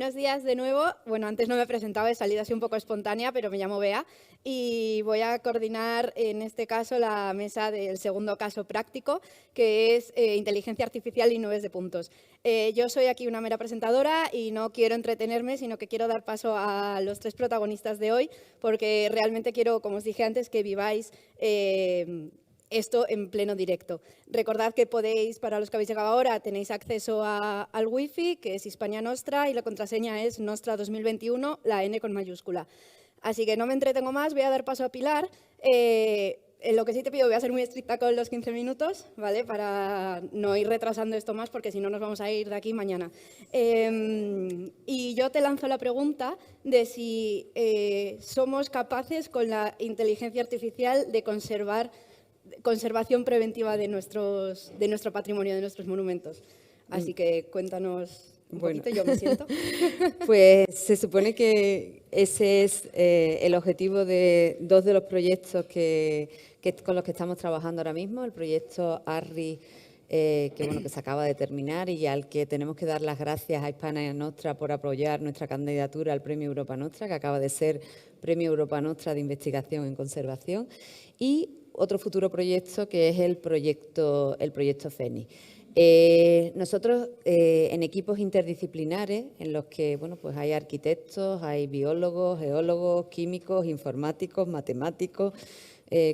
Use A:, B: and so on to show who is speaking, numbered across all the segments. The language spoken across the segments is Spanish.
A: Buenos días de nuevo. Bueno, antes no me he presentado, he salido así un poco espontánea, pero me llamo Bea y voy a coordinar en este caso la mesa del segundo caso práctico, que es inteligencia artificial y nubes de puntos. Yo soy aquí una mera presentadora y no quiero entretenerme, sino que quiero dar paso a los tres protagonistas de hoy, porque realmente quiero, como os dije antes, que viváis esto en pleno directo. Recordad que podéis, para los que habéis llegado ahora, tenéis acceso al wifi, que es Hispania Nostra, y la contraseña es Nostra 2021, la N con mayúscula. Así que no me entretengo más, voy a dar paso a Pilar. En lo que sí te pido, voy a ser muy estricta con los 15 minutos, ¿vale? Para no ir retrasando esto más, porque si no nos vamos a ir de aquí mañana. Y yo te lanzo la pregunta de si somos capaces con la inteligencia artificial de conservación preventiva de nuestro patrimonio, de nuestros monumentos. Así que cuéntanos un poquito, yo me siento.
B: Pues se supone que ese es el objetivo de dos de los proyectos con los que estamos trabajando ahora mismo, el proyecto ARRI, que se acaba de terminar y al que tenemos que dar las gracias a Hispania Nostra por apoyar nuestra candidatura al Premio Europa Nostra, que acaba de ser Premio Europa Nostra de Investigación en Conservación, y otro futuro proyecto que es el proyecto CENI. Nosotros en equipos interdisciplinares en los que pues hay arquitectos, hay biólogos, geólogos, químicos, informáticos, matemáticos,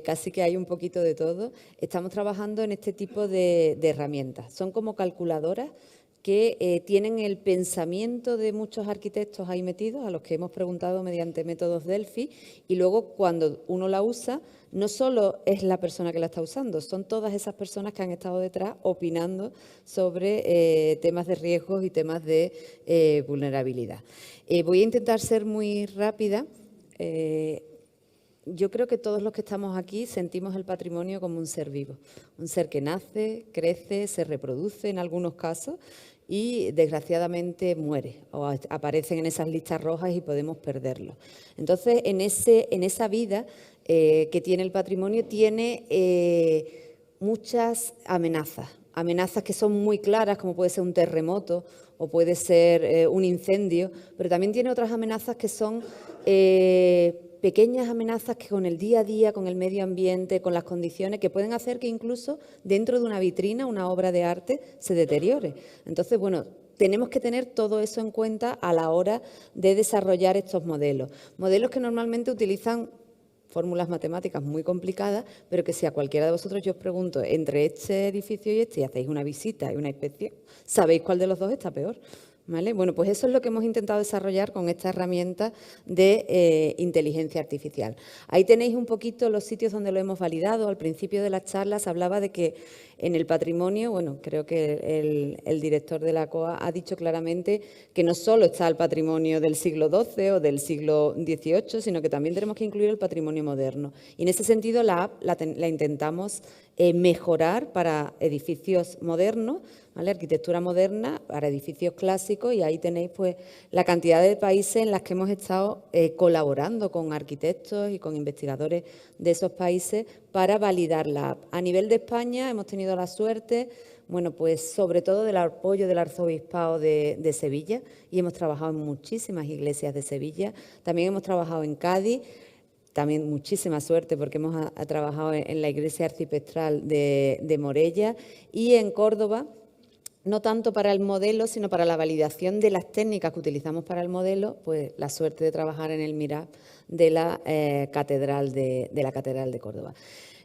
B: casi que hay un poquito de todo. Estamos trabajando en este tipo de herramientas. Son como calculadoras que tienen el pensamiento de muchos arquitectos ahí metidos, a los que hemos preguntado mediante métodos Delphi, y luego cuando uno la usa, no solo es la persona que la está usando, son todas esas personas que han estado detrás opinando sobre temas de riesgos y temas de vulnerabilidad. Voy a intentar ser muy rápida. Yo creo que todos los que estamos aquí sentimos el patrimonio como un ser vivo, un ser que nace, crece, se reproduce en algunos casos y desgraciadamente muere o aparecen en esas listas rojas y podemos perderlo. Entonces, en esa vida que tiene el patrimonio tiene muchas amenazas que son muy claras, como puede ser un terremoto o puede ser un incendio, pero también tiene otras amenazas que son pequeñas amenazas que con el día a día, con el medio ambiente, con las condiciones, que pueden hacer que incluso dentro de una vitrina, una obra de arte, se deteriore. Entonces, tenemos que tener todo eso en cuenta a la hora de desarrollar estos modelos. Modelos que normalmente utilizan fórmulas matemáticas muy complicadas, pero que si a cualquiera de vosotros yo os pregunto, entre este edificio y hacéis una visita y una inspección, ¿sabéis cuál de los dos está peor? ¿Vale? Bueno, pues eso es lo que hemos intentado desarrollar con esta herramienta de inteligencia artificial. Ahí tenéis un poquito los sitios donde lo hemos validado. Al principio de las charlas hablaba de que en el patrimonio, creo que el director de la COA ha dicho claramente que no solo está el patrimonio del siglo XII o del siglo XVIII, sino que también tenemos que incluir el patrimonio moderno. Y en ese sentido la app la intentamos mejorar para edificios modernos, ¿vale? Arquitectura moderna para edificios clásicos, y ahí tenéis pues la cantidad de países en las que hemos estado colaborando con arquitectos y con investigadores de esos países para validar la app. A nivel de España hemos tenido la suerte, pues sobre todo del apoyo del Arzobispado de Sevilla, y hemos trabajado en muchísimas iglesias de Sevilla. También hemos trabajado en Cádiz. También muchísima suerte porque hemos trabajado en la iglesia arciprestral de Morella, y en Córdoba, no tanto para el modelo, sino para la validación de las técnicas que utilizamos para el modelo, pues la suerte de trabajar en el MIRAP de la Catedral de Córdoba.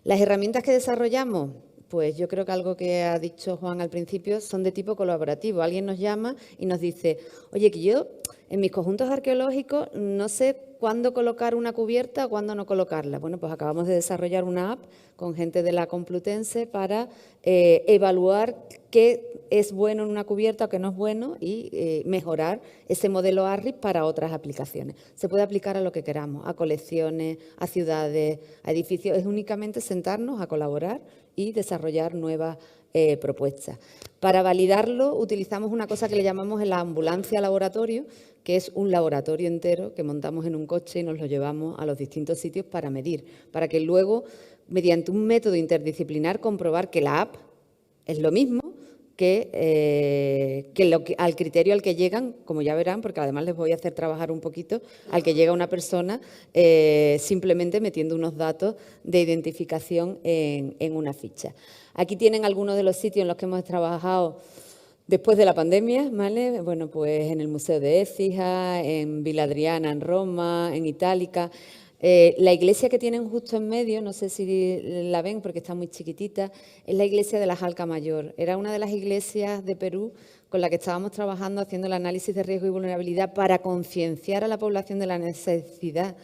B: Las herramientas que desarrollamos, pues yo creo que algo que ha dicho Juan al principio, son de tipo colaborativo. Alguien nos llama y nos dice, oye, que yo en mis conjuntos arqueológicos no sé cuándo colocar una cubierta o cuándo no colocarla. Bueno, pues acabamos de desarrollar una app con gente de la Complutense para evaluar qué es bueno en una cubierta o qué no es bueno y mejorar ese modelo ARRI para otras aplicaciones. Se puede aplicar a lo que queramos, a colecciones, a ciudades, a edificios. Es únicamente sentarnos a colaborar y desarrollar nuevas propuestas. Para validarlo utilizamos una cosa que le llamamos la ambulancia laboratorio, que es un laboratorio entero que montamos en un coche y nos lo llevamos a los distintos sitios para medir, para que luego, mediante un método interdisciplinar, comprobar que la app es lo mismo, al criterio al que llegan, como ya verán, porque además les voy a hacer trabajar un poquito, al que llega una persona simplemente metiendo unos datos de identificación en una ficha. Aquí tienen algunos de los sitios en los que hemos trabajado después de la pandemia, ¿vale? Bueno, pues en el Museo de Écija, en Villa Adriana, en Roma, en Itálica. La iglesia que tienen justo en medio, no sé si la ven porque está muy chiquitita, es la iglesia de la Jalca Mayor. Era una de las iglesias de Perú con la que estábamos trabajando haciendo el análisis de riesgo y vulnerabilidad para concienciar a la población de la necesidad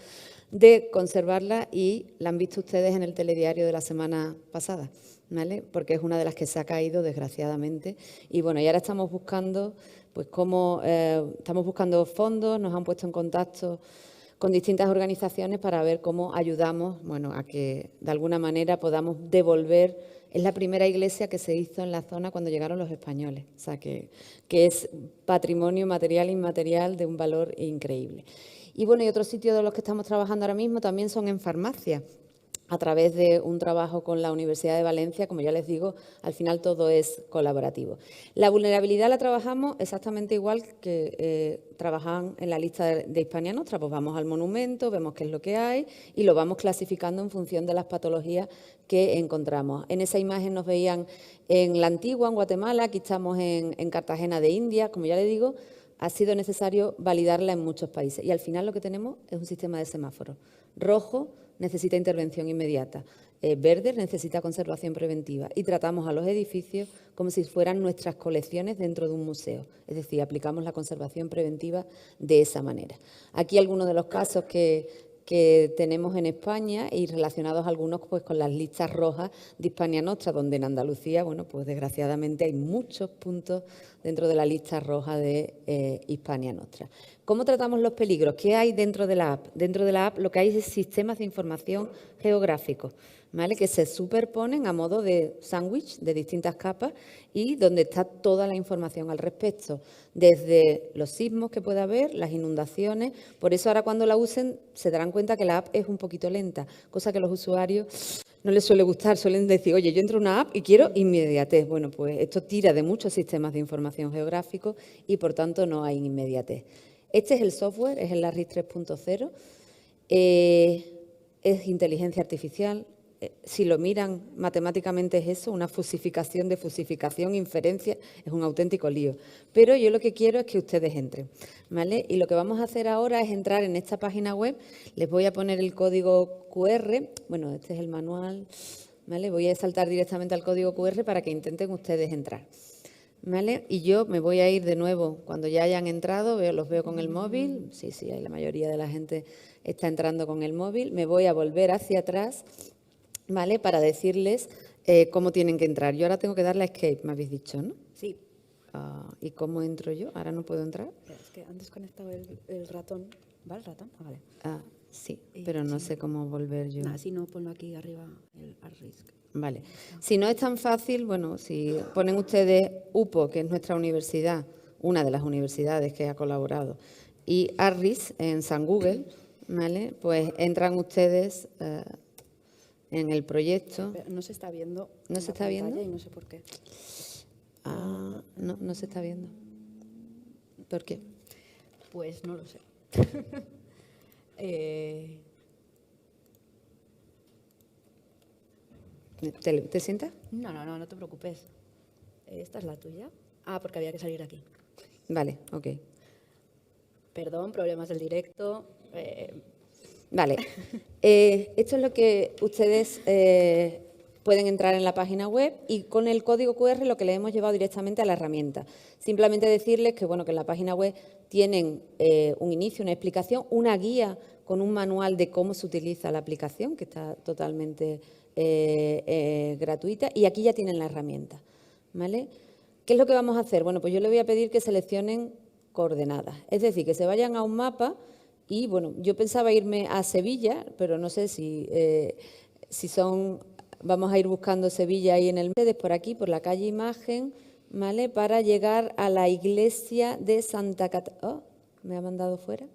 B: de conservarla, y la han visto ustedes en el telediario de la semana pasada, ¿vale? Porque es una de las que se ha caído, desgraciadamente. Y bueno, y ahora estamos buscando, pues estamos buscando fondos, nos han puesto en contacto con distintas organizaciones para ver cómo ayudamos, bueno, a que de alguna manera podamos devolver. Es la primera iglesia que se hizo en la zona cuando llegaron los españoles, o sea que es patrimonio material e inmaterial de un valor increíble. Y bueno, y otros sitios de los que estamos trabajando ahora mismo también son en farmacia, a través de un trabajo con la Universidad de Valencia. Como ya les digo, al final todo es colaborativo. La vulnerabilidad la trabajamos exactamente igual que trabajan en la lista de Hispania Nostra. Pues vamos al monumento, vemos qué es lo que hay y lo vamos clasificando en función de las patologías que encontramos. En esa imagen nos veían en la Antigua, en Guatemala, aquí estamos en Cartagena de India. Como ya les digo, ha sido necesario validarla en muchos países y al final lo que tenemos es un sistema de semáforos. Rojo necesita intervención inmediata, verde necesita conservación preventiva, y tratamos a los edificios como si fueran nuestras colecciones dentro de un museo, es decir, aplicamos la conservación preventiva de esa manera. Aquí algunos de los casos que tenemos en España y relacionados algunos pues con las listas rojas de Hispania Nostra, donde en Andalucía, bueno, pues desgraciadamente hay muchos puntos dentro de la lista roja de Hispania Nostra. ¿Cómo tratamos los peligros? ¿Qué hay dentro de la app? Dentro de la app lo que hay es sistemas de información geográficos, ¿vale?, que se superponen a modo de sándwich de distintas capas y donde está toda la información al respecto, desde los sismos que pueda haber, las inundaciones. Por eso ahora cuando la usen se darán cuenta que la app es un poquito lenta, cosa que a los usuarios no les suele gustar, suelen decir, oye, yo entro a una app y quiero inmediatez. Bueno, pues esto tira de muchos sistemas de información geográficos y por tanto no hay inmediatez. Este es el software, es el ARRIS 3.0, es inteligencia artificial. Si lo miran matemáticamente es eso, una fusificación de fusificación, inferencia, es un auténtico lío. Pero yo lo que quiero es que ustedes entren, ¿vale? Y lo que vamos a hacer ahora es entrar en esta página web. Les voy a poner el código QR, bueno, este es el manual, ¿vale? Voy a saltar directamente al código QR para que intenten ustedes entrar, ¿vale? Y yo me voy a ir de nuevo, cuando ya hayan entrado, los veo con el móvil, sí, la mayoría de la gente está entrando con el móvil, me voy a volver hacia atrás, ¿vale?, para decirles cómo tienen que entrar. Yo ahora tengo que darle a Escape, me habéis dicho, ¿no?
A: Sí.
B: ¿Y cómo entro yo? ¿Ahora no puedo entrar?
A: Es que han desconectado el ratón. ¿Va el ratón? Ah, vale.
B: Sí, pero no sé cómo volver yo.
A: Nada, si no, ponlo aquí arriba, el ARRIS.
B: Vale. Si no es tan fácil, bueno, si ponen ustedes UPO, que es nuestra universidad, una de las universidades que ha colaborado, y ARRIS en San Google, ¿vale?, pues entran ustedes en el proyecto.
A: Pero no se está viendo.
B: ¿No se está viendo?
A: Y no sé por qué.
B: No se está viendo. ¿Por qué?
A: Pues no lo sé.
B: ¿Te sientas?
A: No te preocupes. ¿Esta es la tuya? Porque había que salir aquí.
B: Vale, ok.
A: Perdón, problemas del directo.
B: Vale. Esto es lo que ustedes pueden entrar en la página web y con el código QR lo que les hemos llevado directamente a la herramienta. Simplemente decirles que, bueno, que en la página web tienen un inicio, una explicación, una guía con un manual de cómo se utiliza la aplicación, que está totalmente gratuita, y aquí ya tienen la herramienta, ¿vale? ¿Qué es lo que vamos a hacer? Bueno, pues yo les voy a pedir que seleccionen coordenadas, es decir, que se vayan a un mapa. Y, bueno, yo pensaba irme a Sevilla, pero no sé si vamos a ir buscando Sevilla ahí en el Mercedes, por aquí, por la calle Imagen, ¿vale?, para llegar a la iglesia de Santa Catalina. Oh, me ha mandado fuera.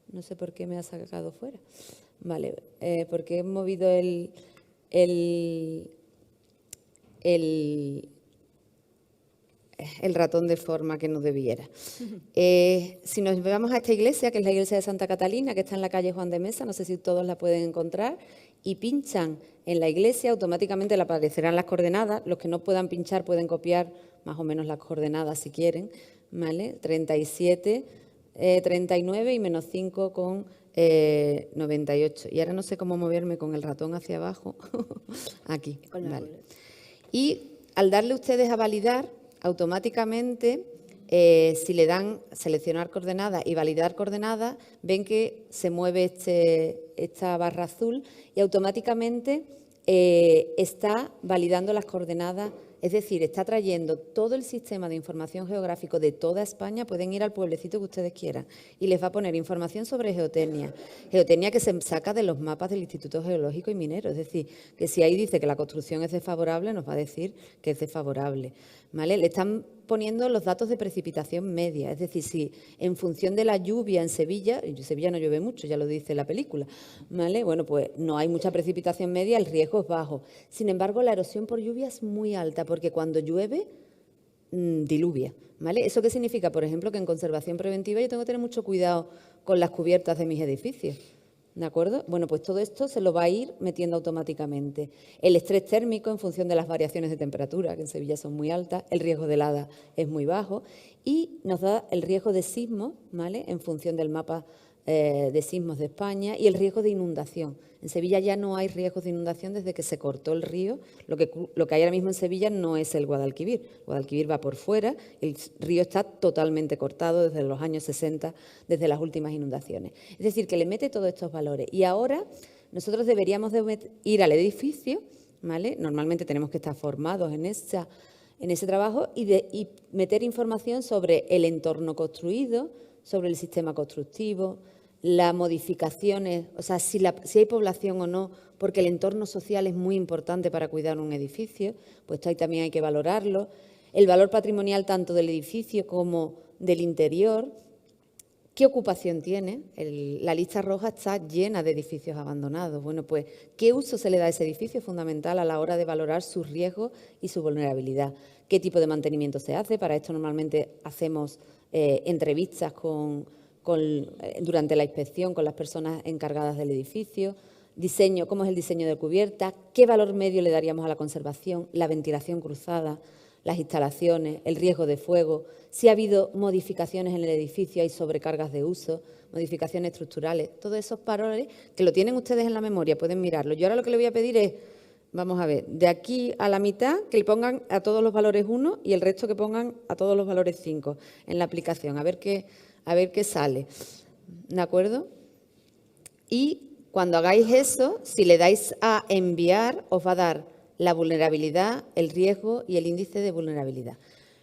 B: No sé por qué me ha sacado fuera. Vale, porque he movido el ratón de forma que no debiera. Si nos vamos a esta iglesia, que es la iglesia de Santa Catalina, que está en la calle Juan de Mesa, no sé si todos la pueden encontrar, y pinchan en la iglesia, automáticamente le aparecerán las coordenadas. Los que no puedan pinchar pueden copiar más o menos las coordenadas si quieren, ¿vale? 37, 39 y menos 5 con 98. Y ahora no sé cómo moverme con el ratón hacia abajo. Aquí, vale. Y al darle ustedes a validar, automáticamente, si le dan seleccionar coordenadas y validar coordenadas, ven que se mueve esta barra azul y automáticamente está validando las coordenadas, es decir, está trayendo todo el sistema de información geográfico de toda España. Pueden ir al pueblecito que ustedes quieran y les va a poner información sobre geotecnia. Geotecnia que se saca de los mapas del Instituto Geológico y Minero. Es decir, que si ahí dice que la construcción es desfavorable, nos va a decir que es desfavorable, ¿vale? Le están poniendo los datos de precipitación media. Es decir, si en función de la lluvia en Sevilla no llueve mucho, ya lo dice la película, ¿vale? Bueno, pues no hay mucha precipitación media, el riesgo es bajo. Sin embargo, la erosión por lluvia es muy alta, porque cuando llueve, diluvia, ¿vale? ¿Eso qué significa? Por ejemplo, que en conservación preventiva yo tengo que tener mucho cuidado con las cubiertas de mis edificios, ¿de acuerdo? Bueno, pues todo esto se lo va a ir metiendo automáticamente. El estrés térmico en función de las variaciones de temperatura, que en Sevilla son muy altas, el riesgo de helada es muy bajo y nos da el riesgo de sismos, ¿vale? En función del mapa de sismos de España y el riesgo de inundación. En Sevilla ya no hay riesgos de inundación desde que se cortó el río. Lo que hay ahora mismo en Sevilla no es el Guadalquivir. El Guadalquivir va por fuera, el río está totalmente cortado desde los años 60, desde las últimas inundaciones. Es decir, que le mete todos estos valores. Y ahora nosotros deberíamos de ir al edificio, ¿vale? Normalmente tenemos que estar formados en ese trabajo y meter información sobre el entorno construido, sobre el sistema constructivo, las modificaciones, o sea, si hay población o no, porque el entorno social es muy importante para cuidar un edificio, pues ahí también hay que valorarlo. El valor patrimonial tanto del edificio como del interior. ¿Qué ocupación tiene? La lista roja está llena de edificios abandonados. Bueno, pues, ¿qué uso se le da a ese edificio? Es fundamental a la hora de valorar sus riesgos y su vulnerabilidad. ¿Qué tipo de mantenimiento se hace? Para esto normalmente hacemos entrevistas durante la inspección con las personas encargadas del edificio. Diseño, ¿cómo es el diseño de cubierta? ¿Qué valor medio le daríamos a la conservación? La ventilación cruzada, las instalaciones, el riesgo de fuego, si ha habido modificaciones en el edificio, hay sobrecargas de uso, modificaciones estructurales, todos esos valores que lo tienen ustedes en la memoria, pueden mirarlo. Yo ahora lo que le voy a pedir es, vamos a ver, de aquí a la mitad que le pongan a todos los valores 1 y el resto que pongan a todos los valores 5 en la aplicación, a ver qué sale, ¿de acuerdo? Y cuando hagáis eso, si le dais a enviar, os va a dar la vulnerabilidad, el riesgo y el índice de vulnerabilidad.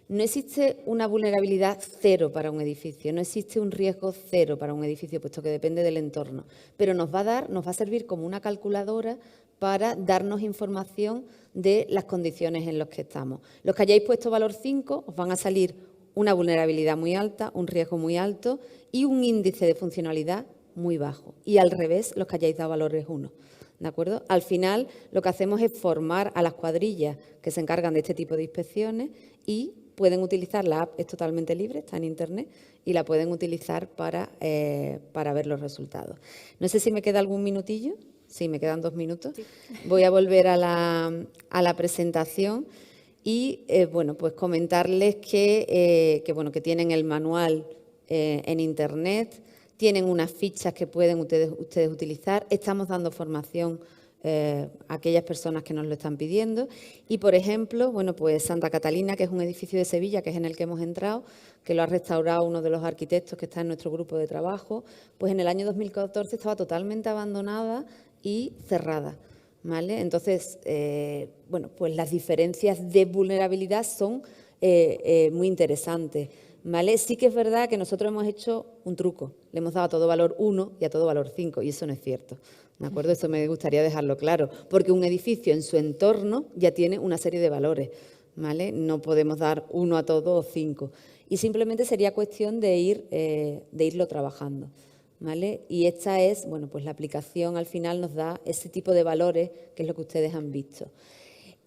B: No existe una vulnerabilidad cero para un edificio, no existe un riesgo cero para un edificio, puesto que depende del entorno, pero nos va a servir como una calculadora para darnos información de las condiciones en las que estamos. Los que hayáis puesto valor 5 os van a salir una vulnerabilidad muy alta, un riesgo muy alto y un índice de funcionalidad muy bajo. Y al revés, los que hayáis dado valores 1. ¿De acuerdo? Al final, lo que hacemos es formar a las cuadrillas que se encargan de este tipo de inspecciones y pueden utilizar la app, es totalmente libre, está en Internet, y la pueden utilizar para ver los resultados. No sé si me queda algún minutillo. Sí, me quedan 2 minutos. Sí. Voy a volver a la presentación y, bueno, pues comentarles que tienen el manual en Internet. Tienen unas fichas que pueden ustedes utilizar. Estamos dando formación a aquellas personas que nos lo están pidiendo. Y, por ejemplo, bueno, pues Santa Catalina, que es un edificio de Sevilla, que es en el que hemos entrado, que lo ha restaurado uno de los arquitectos que está en nuestro grupo de trabajo, pues en el año 2014 estaba totalmente abandonada y cerrada, ¿vale? Entonces, bueno, pues las diferencias de vulnerabilidad son muy interesantes, ¿vale? Sí que es verdad que nosotros hemos hecho un truco, le hemos dado a todo valor 1 y a todo valor 5 y eso no es cierto, ¿de acuerdo? Eso me gustaría dejarlo claro, porque un edificio en su entorno ya tiene una serie de valores, ¿vale? No podemos dar 1 a todo o 5 y simplemente sería cuestión de irlo trabajando, ¿vale? Y esta es, bueno, pues la aplicación al final nos da ese tipo de valores que es lo que ustedes han visto.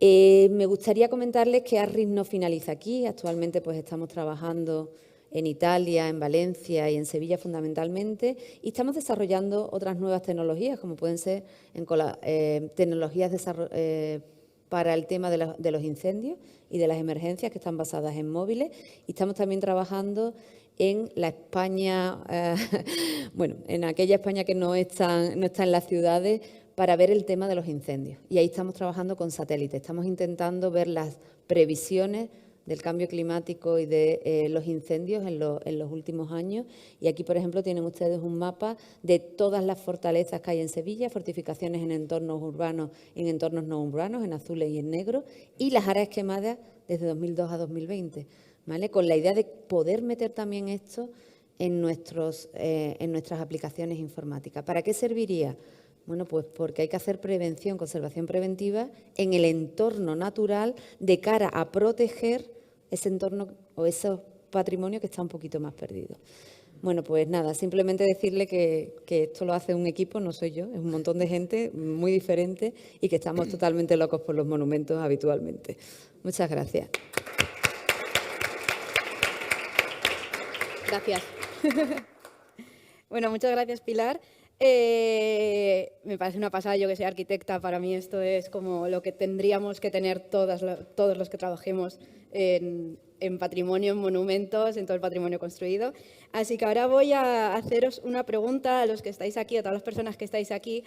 B: Me gustaría comentarles que ARRIS no finaliza aquí. Actualmente pues, estamos trabajando en Italia, en Valencia y en Sevilla fundamentalmente, y estamos desarrollando otras nuevas tecnologías, como pueden ser tecnologías para el tema de los incendios y de las emergencias, que están basadas en móviles, y estamos también trabajando en la España, en aquella España que no está en las ciudades, para ver el tema de los incendios. Y ahí estamos trabajando con satélites, estamos intentando ver las previsiones del cambio climático y de los incendios en los últimos años. Y aquí, por ejemplo, tienen ustedes un mapa de todas las fortalezas que hay en Sevilla, fortificaciones en entornos urbanos y en entornos no urbanos, en azules y en negro, y las áreas quemadas desde 2002 a 2020, ¿vale? Con la idea de poder meter también esto en nuestras aplicaciones informáticas. ¿Para qué serviría? Bueno, pues porque hay que hacer prevención, conservación preventiva en el entorno natural de cara a proteger ese entorno o ese patrimonio que está un poquito más perdido. Bueno, pues nada, simplemente decirle que esto lo hace un equipo, no soy yo, es un montón de gente muy diferente y que estamos totalmente locos por los monumentos habitualmente. Muchas gracias.
A: Gracias. Bueno, muchas gracias, Pilar. Me parece una pasada, yo que soy arquitecta, para mí esto es como lo que tendríamos que tener todos los que trabajemos en patrimonio, en monumentos, en todo el patrimonio construido. Así que ahora voy a haceros una pregunta a los que estáis aquí, a todas las personas que estáis aquí.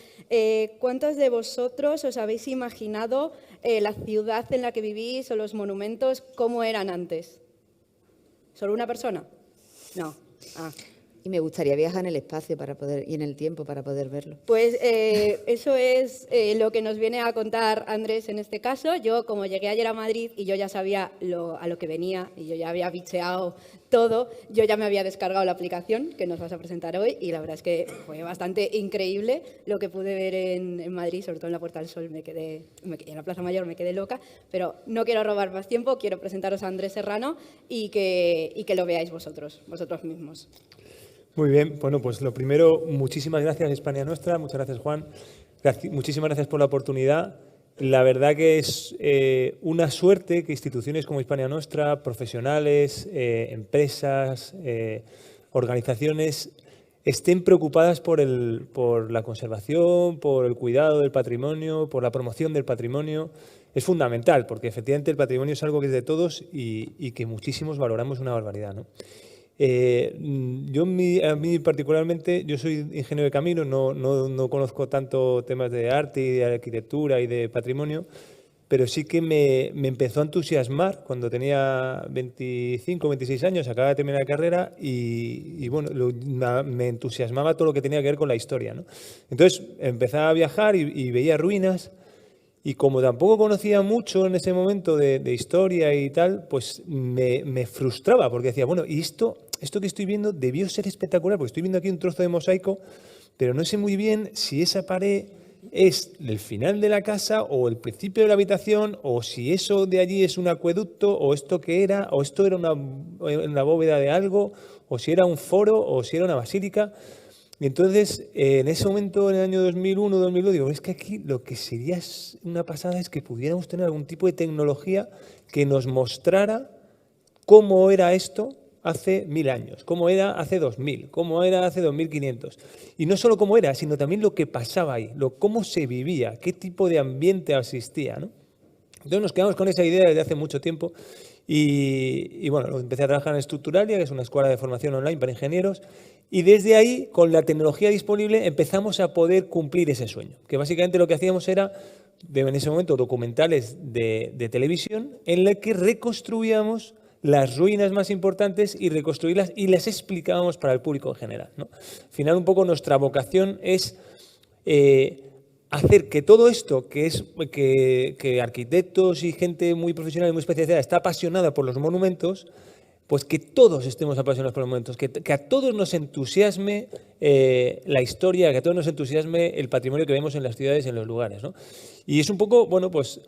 A: ¿Cuántos de vosotros os habéis imaginado la ciudad en la que vivís o los monumentos cómo eran antes? ¿Solo una persona? No.
B: Y me gustaría viajar en el espacio y en el tiempo para poder verlo.
A: Pues eso es lo que nos viene a contar Andrés en este caso. Yo, como llegué ayer a Madrid y yo ya sabía a lo que venía y yo ya había bicheado todo, yo ya me había descargado la aplicación que nos vas a presentar hoy y la verdad es que fue bastante increíble lo que pude ver en Madrid, sobre todo en la Puerta del Sol, en la Plaza Mayor me quedé loca, pero no quiero robar más tiempo, quiero presentaros a Andrés Serrano y que lo veáis vosotros mismos.
C: Muy bien, bueno, pues lo primero, muchísimas gracias Hispania Nostra, muchas gracias Juan, muchísimas gracias por la oportunidad. La verdad que es una suerte que instituciones como Hispania Nostra, profesionales, empresas, organizaciones estén preocupadas por la conservación, por el cuidado del patrimonio, por la promoción del patrimonio. Es fundamental, porque efectivamente el patrimonio es algo que es de todos y que muchísimos valoramos una barbaridad, ¿no? A mí particularmente, yo soy ingeniero de caminos, no conozco tanto temas de arte y de arquitectura y de patrimonio, pero sí que me empezó a entusiasmar cuando tenía 25, 26 años, acababa de terminar la carrera y bueno, me entusiasmaba todo lo que tenía que ver con la historia, ¿no? Entonces empezaba a viajar y veía ruinas. Y como tampoco conocía mucho en ese momento de historia y tal, pues me frustraba porque decía, bueno, y esto que estoy viendo debió ser espectacular, porque estoy viendo aquí un trozo de mosaico, pero no sé muy bien si esa pared es el final de la casa o el principio de la habitación, o si eso de allí es un acueducto, o esto que era, o esto era una bóveda de algo, o si era un foro, o si era una basílica. Y entonces, en ese momento, en el año 2001, 2002, digo, es que aquí lo que sería una pasada es que pudiéramos tener algún tipo de tecnología que nos mostrara cómo era esto hace 1000 años, cómo era hace 2000, cómo era hace 2500. Y no solo cómo era, sino también lo que pasaba ahí, cómo se vivía, qué tipo de ambiente existía, ¿no? Entonces nos quedamos con esa idea desde hace mucho tiempo y bueno, empecé a trabajar en Estructuralia, que es una escuela de formación online para ingenieros, y desde ahí, con la tecnología disponible, empezamos a poder cumplir ese sueño, que básicamente lo que hacíamos era, en ese momento, documentales de televisión en los que reconstruíamos las ruinas más importantes y reconstruirlas y las explicábamos para el público en general, ¿no? Al final, un poco nuestra vocación es hacer que todo esto, que arquitectos y gente muy profesional y muy especializada está apasionada por los monumentos, pues que todos estemos apasionados por los monumentos, que a todos nos entusiasme la historia, que a todos nos entusiasme el patrimonio que vemos en las ciudades y en los lugares, ¿no? Y es un poco, bueno, pues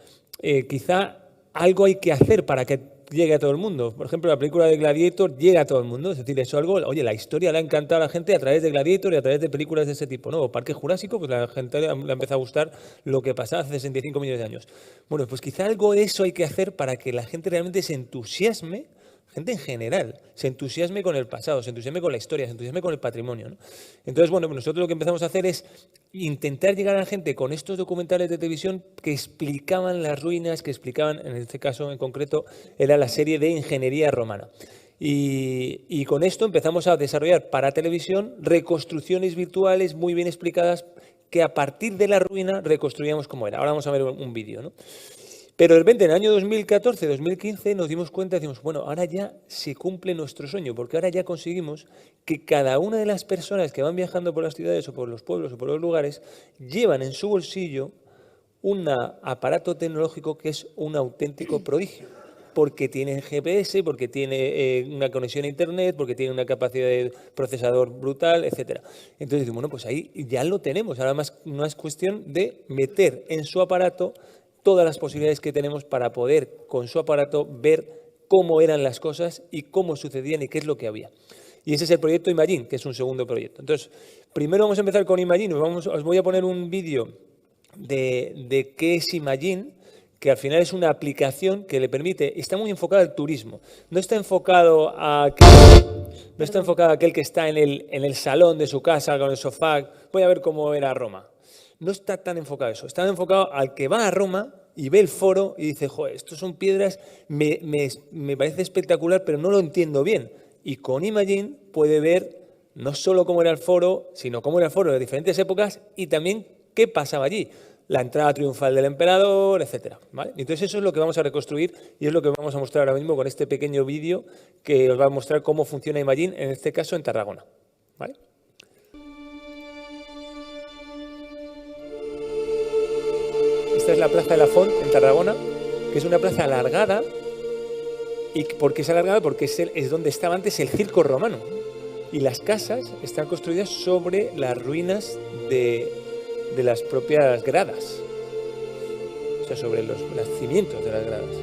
C: quizá algo hay que hacer para que llegue a todo el mundo. Por ejemplo, la película de Gladiator llega a todo el mundo. Es decir, eso algo, oye, la historia le ha encantado a la gente a través de Gladiator y a través de películas de ese tipo, ¿no? O Parque Jurásico, pues la gente le ha empezado a gustar lo que pasaba hace 65 millones de años. Bueno, pues quizá algo de eso hay que hacer para que la gente realmente se entusiasme, gente en general, se entusiasme con el pasado, se entusiasme con la historia, se entusiasme con el patrimonio, ¿no? Entonces, bueno, pues nosotros lo que empezamos a hacer es intentar llegar a la gente con estos documentales de televisión que explicaban las ruinas, que explicaban, en este caso en concreto, era la serie de Ingeniería Romana. Y con esto empezamos a desarrollar para televisión reconstrucciones virtuales muy bien explicadas que a partir de la ruina reconstruíamos cómo era. Ahora vamos a ver un vídeo, ¿no? Pero de repente en el año 2014, 2015 nos dimos cuenta y decimos, bueno, ahora ya se cumple nuestro sueño, porque ahora ya conseguimos que cada una de las personas que van viajando por las ciudades o por los pueblos o por los lugares llevan en su bolsillo un aparato tecnológico que es un auténtico prodigio, porque tiene GPS, porque tiene una conexión a Internet, porque tiene una capacidad de procesador brutal, etc. Entonces, bueno, pues ahí ya lo tenemos, ahora más no es cuestión de meter en su aparato todas las posibilidades que tenemos para poder, con su aparato, ver cómo eran las cosas y cómo sucedían y qué es lo que había. Y ese es el proyecto Imagine, que es un segundo proyecto. Entonces, primero vamos a empezar con Imagine. Os voy a poner un vídeo de qué es Imagine, que al final es una aplicación que le permite, está muy enfocada al turismo. No está enfocado a aquel que está en el salón de su casa con el sofá. Voy a ver cómo era Roma. No está tan enfocado a eso, está enfocado al que va a Roma y ve el foro y dice, joder, estos son piedras, me parece espectacular, pero no lo entiendo bien. Y con Imagine puede ver no solo cómo era el foro, sino cómo era el foro de diferentes épocas y también qué pasaba allí. La entrada triunfal del emperador, etcétera, ¿vale? Entonces eso es lo que vamos a reconstruir y es lo que vamos a mostrar ahora mismo con este pequeño vídeo que os va a mostrar cómo funciona Imagine, en este caso en Tarragona, ¿vale? Esta es la Plaza de la Font en Tarragona, que es una plaza alargada. ¿Y por qué es alargada? Porque es donde estaba antes el circo romano. Y las casas están construidas sobre las ruinas de las propias gradas. O sea, sobre los cimientos de las gradas.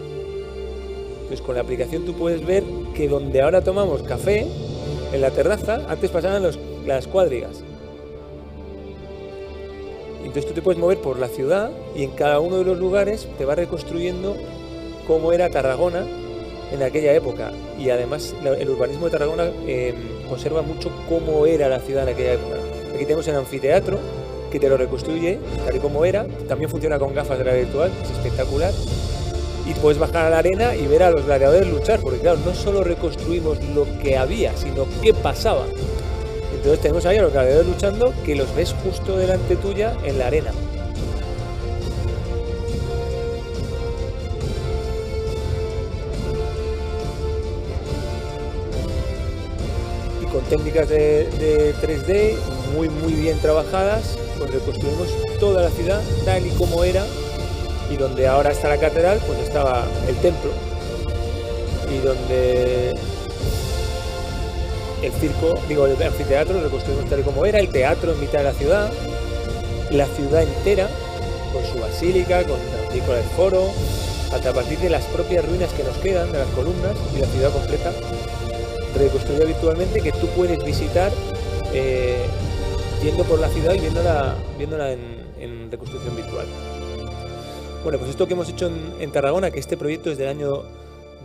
C: Entonces, con la aplicación tú puedes ver que donde ahora tomamos café, en la terraza, antes pasaban las cuadrigas. Entonces tú te puedes mover por la ciudad y en cada uno de los lugares te va reconstruyendo cómo era Tarragona en aquella época. Y además el urbanismo de Tarragona conserva mucho cómo era la ciudad en aquella época. Aquí tenemos el anfiteatro que te lo reconstruye tal y como era. También funciona con gafas de realidad virtual, es espectacular. Y puedes bajar a la arena y ver a los gladiadores luchar, porque claro, no solo reconstruimos lo que había, sino qué pasaba. Entonces tenemos ahí a los gladiadores luchando que los ves justo delante tuya en la arena. Y con técnicas de 3D muy bien trabajadas, pues reconstruimos toda la ciudad tal y como era, y donde ahora está la catedral, pues estaba el templo, y donde el circo, el anfiteatro lo reconstruimos tal y como era, el teatro en mitad de la ciudad entera, con su basílica, con el foro, hasta a partir de las propias ruinas que nos quedan, de las columnas, y la ciudad completa reconstruida virtualmente, que tú puedes visitar yendo por la ciudad y viéndola en reconstrucción virtual. Bueno, pues esto que hemos hecho en Tarragona, que este proyecto es del año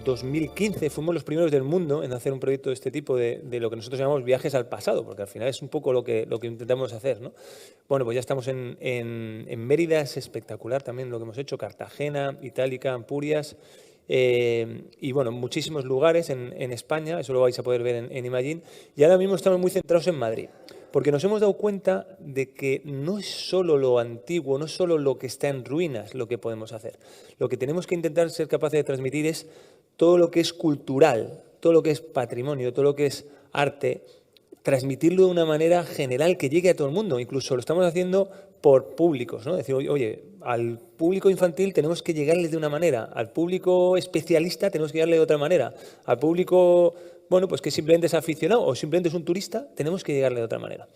C: 2015, fuimos los primeros del mundo en hacer un proyecto de este tipo, de lo que nosotros llamamos viajes al pasado, porque al final es un poco lo que intentamos hacer, ¿no? Bueno, pues ya estamos en Mérida, es espectacular también lo que hemos hecho, Cartagena, Itálica, Ampurias, y bueno, muchísimos lugares en España, eso lo vais a poder ver en Imagine, y ahora mismo estamos muy centrados en Madrid, porque nos hemos dado cuenta de que no es solo lo antiguo, no es solo lo que está en ruinas lo que podemos hacer. Lo que tenemos que intentar ser capaces de transmitir es todo lo que es cultural, todo lo que es patrimonio, todo lo que es arte, transmitirlo de una manera general que llegue a todo el mundo. Incluso lo estamos haciendo por públicos, ¿no? Decir, oye, al público infantil tenemos que llegarle de una manera, al público especialista tenemos que llegarle de otra manera, al público, bueno, pues que simplemente es aficionado o simplemente es un turista, tenemos que llegarle de otra manera.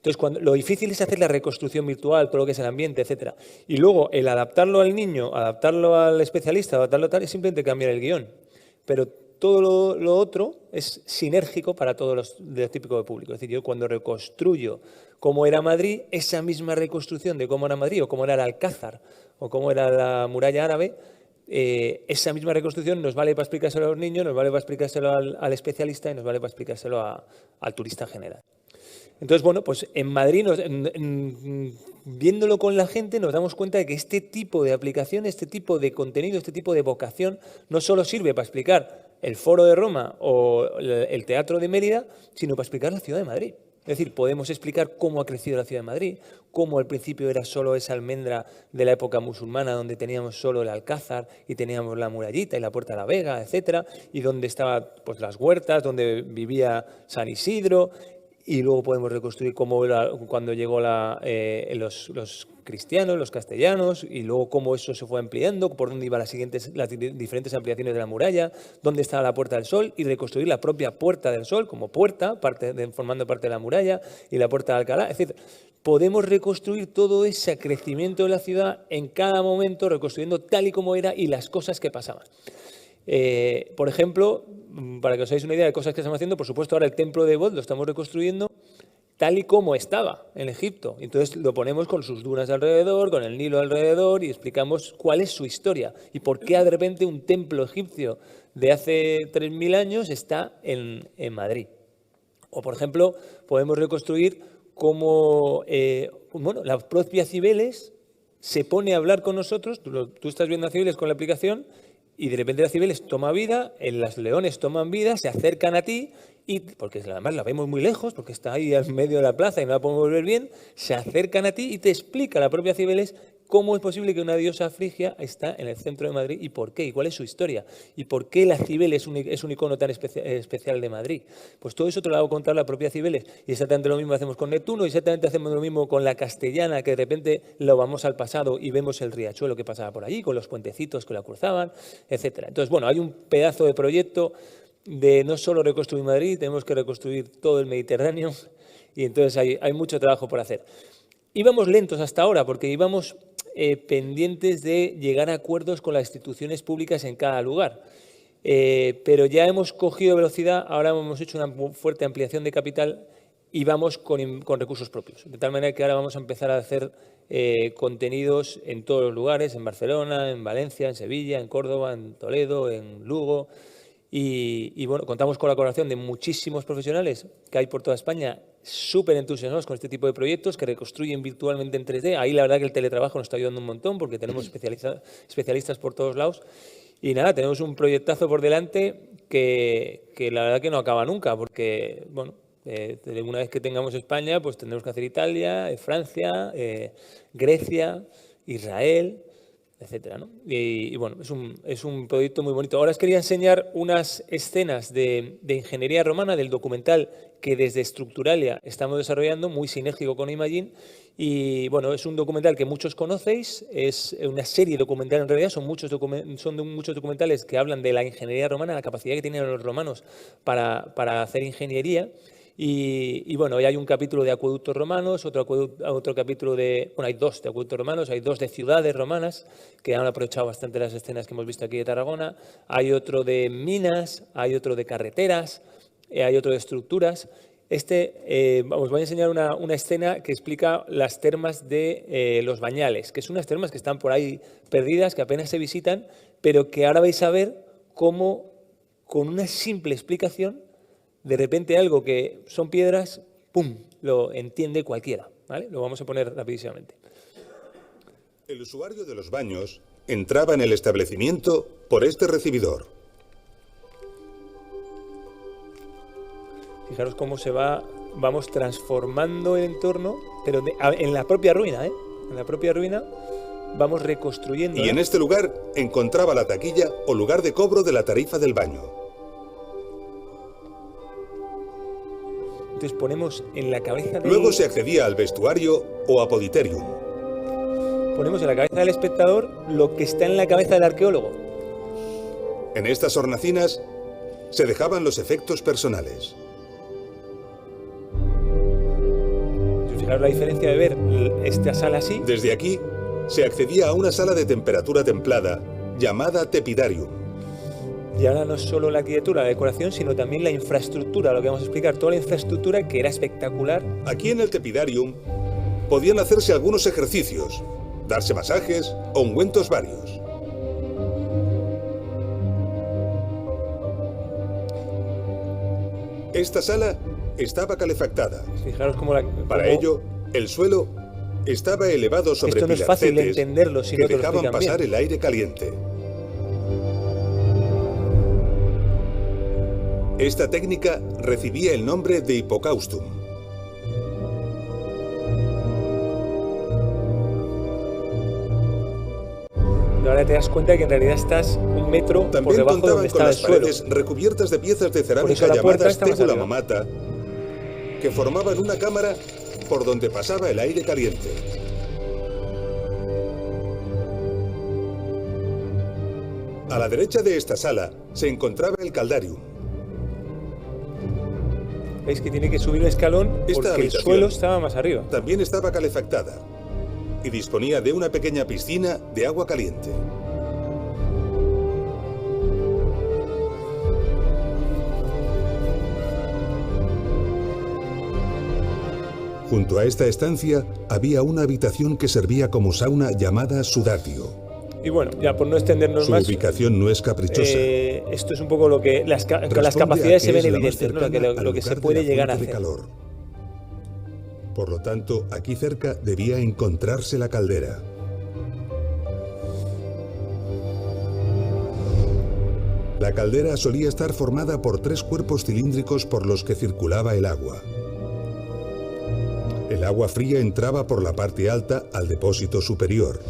C: Entonces, lo difícil es hacer la reconstrucción virtual, todo lo que es el ambiente, etcétera. Y luego, el adaptarlo al niño, adaptarlo al especialista, adaptarlo tal, es simplemente cambiar el guión. pero todo lo otro es sinérgico para todos los tipos de público. Es decir, yo cuando reconstruyo cómo era Madrid, esa misma reconstrucción de cómo era Madrid, o cómo era el Alcázar, o cómo era la muralla árabe, esa misma reconstrucción nos vale para explicárselo a los niños, nos vale para explicárselo al especialista y nos vale para explicárselo al turista en general. Entonces, bueno, pues en Madrid, viéndolo con la gente, nos damos cuenta de que este tipo de aplicación, este tipo de contenido, este tipo de vocación, no solo sirve para explicar el Foro de Roma o el Teatro de Mérida, sino para explicar la ciudad de Madrid. Es decir, podemos explicar cómo ha crecido la ciudad de Madrid, cómo al principio era solo esa almendra de la época musulmana, donde teníamos solo el Alcázar y teníamos la murallita y la Puerta de la Vega, etcétera, y donde estaban pues, las huertas, donde vivía San Isidro. Y luego podemos reconstruir cómo era cuando llegó los cristianos, los castellanos, y luego cómo eso se fue ampliando, por dónde iban las diferentes ampliaciones de la muralla, dónde estaba la Puerta del Sol, y reconstruir la propia Puerta del Sol como puerta, formando parte de la muralla, y la Puerta de Alcalá, etc. Podemos reconstruir todo ese crecimiento de la ciudad en cada momento, reconstruyendo tal y como era y las cosas que pasaban. Por ejemplo, para que os hagáis una idea de cosas que estamos haciendo, por supuesto ahora el templo de Bod lo estamos reconstruyendo tal y como estaba en Egipto. Entonces lo ponemos con sus dunas alrededor, con el Nilo alrededor y explicamos cuál es su historia y por qué de repente un templo egipcio de hace 3.000 años está en Madrid. O por ejemplo, podemos reconstruir cómo la propia Cibeles se pone a hablar con nosotros. Tú estás viendo a Cibeles con la aplicación y de repente la Cibeles toma vida, las leones toman vida, se acercan a ti, porque además la vemos muy lejos, porque está ahí en medio de la plaza y no la podemos ver bien, se acercan a ti y te explica la propia Cibeles cómo es posible que una diosa frigia está en el centro de Madrid y por qué, y cuál es su historia, y por qué la Cibeles es un icono tan especial de Madrid. Pues todo eso te lo hago contar la propia Cibeles. Y exactamente lo mismo hacemos con Neptuno, y exactamente hacemos lo mismo con la Castellana, que de repente lo vamos al pasado y vemos el riachuelo que pasaba por allí, con los puentecitos que la cruzaban, etcétera. Entonces, bueno, hay un pedazo de proyecto de no solo reconstruir Madrid, tenemos que reconstruir todo el Mediterráneo, y entonces hay mucho trabajo por hacer. Íbamos lentos hasta ahora, porque íbamos pendientes de llegar a acuerdos con las instituciones públicas en cada lugar. Pero ya hemos cogido velocidad, ahora hemos hecho una fuerte ampliación de capital y vamos con recursos propios. De tal manera que ahora vamos a empezar a hacer contenidos en todos los lugares, en Barcelona, en Valencia, en Sevilla, en Córdoba, en Toledo, en Lugo. Y bueno, contamos con la colaboración de muchísimos profesionales que hay por toda España, súper entusiasmados con este tipo de proyectos que reconstruyen virtualmente en 3D. Ahí la verdad que el teletrabajo nos está ayudando un montón porque tenemos especialistas por todos lados. Y nada, tenemos un proyectazo por delante que la verdad que no acaba nunca, porque bueno, una vez que tengamos España, pues tendremos que hacer Italia, Francia, Grecia, Israel, etcétera, ¿no? Y bueno, es un proyecto muy bonito. Ahora os quería enseñar unas escenas de ingeniería romana del documental que desde Structuralia estamos desarrollando, muy sinérgico con Imagine. Y bueno, es un documental que muchos conocéis, es una serie documental en realidad, son muchos documentales que hablan de la ingeniería romana, la capacidad que tienen los romanos para hacer ingeniería. Y bueno, hoy hay un capítulo de acueductos romanos, otro capítulo de... Bueno, hay dos de acueductos romanos, hay dos de ciudades romanas que han aprovechado bastante las escenas que hemos visto aquí de Tarragona, hay otro de minas, hay otro de carreteras, hay otro de estructuras. Os voy a enseñar una escena que explica las termas de Los Bañales, que son unas termas que están por ahí perdidas, que apenas se visitan, pero que ahora vais a ver cómo con una simple explicación de repente algo que son piedras, ¡pum!, lo entiende cualquiera, ¿vale? Lo vamos a poner rapidísimamente.
D: El usuario de los baños entraba en el establecimiento por este recibidor.
C: Fijaros cómo vamos transformando el entorno, pero en la propia ruina, ¿eh? En la propia ruina vamos reconstruyendo.
D: Y en este lugar encontraba la taquilla o lugar de cobro de la tarifa del baño.
C: Entonces ponemos en la cabeza
D: Luego se accedía al vestuario o apoditerium.
C: Ponemos en la cabeza del espectador lo que está en la cabeza del arqueólogo.
D: En estas hornacinas se dejaban los efectos personales.
C: Fijaros la diferencia de ver esta sala así.
D: Desde aquí se accedía a una sala de temperatura templada llamada tepidarium.
C: Y ahora no solo la arquitectura, la decoración, sino también la infraestructura, lo que vamos a explicar, toda la infraestructura que era espectacular.
D: Aquí en el Tepidarium podían hacerse algunos ejercicios, darse masajes o ungüentos varios. Esta sala estaba calefactada.
C: Fijaros cómo
D: Para ello, el suelo estaba elevado sobre
C: esto no es fácil de
D: pilarcetes
C: entenderlo si
D: que
C: no te lo
D: dejaban
C: explican
D: pasar
C: bien.
D: el aire caliente. Esta técnica recibía el nombre de hipocaustum.
C: Ahora te das cuenta que en realidad estás un metro por
D: También
C: debajo de
D: contaban
C: donde
D: con
C: está el
D: las
C: suelo.
D: paredes recubiertas de piezas de
C: Por
D: cerámica
C: eso la puerta
D: llamadas
C: está más
D: tébula
C: arriba.
D: mamata, que formaban una cámara por donde pasaba el aire caliente. A la derecha de esta sala se encontraba el caldarium.
C: Veis que tiene que subir un escalón
D: Esta
C: porque el
D: habitación
C: suelo estaba más arriba.
D: También estaba calefactada y disponía de una pequeña piscina de agua caliente. Junto a esta estancia había una habitación que servía como sauna llamada sudatio.
C: Y bueno, ya por no extendernos
D: Su
C: más,
D: ubicación no es caprichosa.
C: esto es un poco lo que las
D: Responde
C: capacidades
D: a
C: se
D: que
C: ven
D: es la más
C: evidentes, ¿no?
D: cercana
C: Lo
D: al
C: que se
D: lugar de
C: puede
D: la
C: llegar a
D: fuente de
C: hacer.
D: calor. Por lo tanto, aquí cerca debía encontrarse la caldera. La caldera solía estar formada por 3 cuerpos cilíndricos por los que circulaba el agua. El agua fría entraba por la parte alta al depósito superior.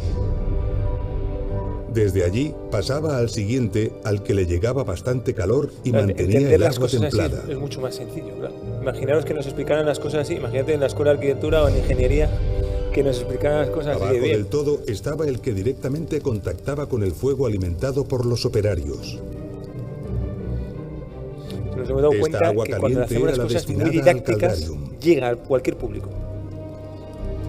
D: Desde allí pasaba al siguiente, al que le llegaba bastante calor y mantenía
C: Entender
D: el
C: las
D: agua
C: cosas
D: templada.
C: así es mucho más sencillo, claro. Imaginaros que nos explicaran las cosas así. Imagínate en la escuela de arquitectura o en ingeniería que nos explicaran las cosas así
D: Abajo
C: de bien.
D: del todo estaba el que directamente contactaba con el fuego alimentado por los operarios.
C: Nos hemos dado
D: Esta
C: cuenta
D: agua
C: que cuando
D: caliente
C: hacemos las
D: era la
C: cosas muy
D: destinada al
C: didácticas
D: caldarium.
C: llega a cualquier público.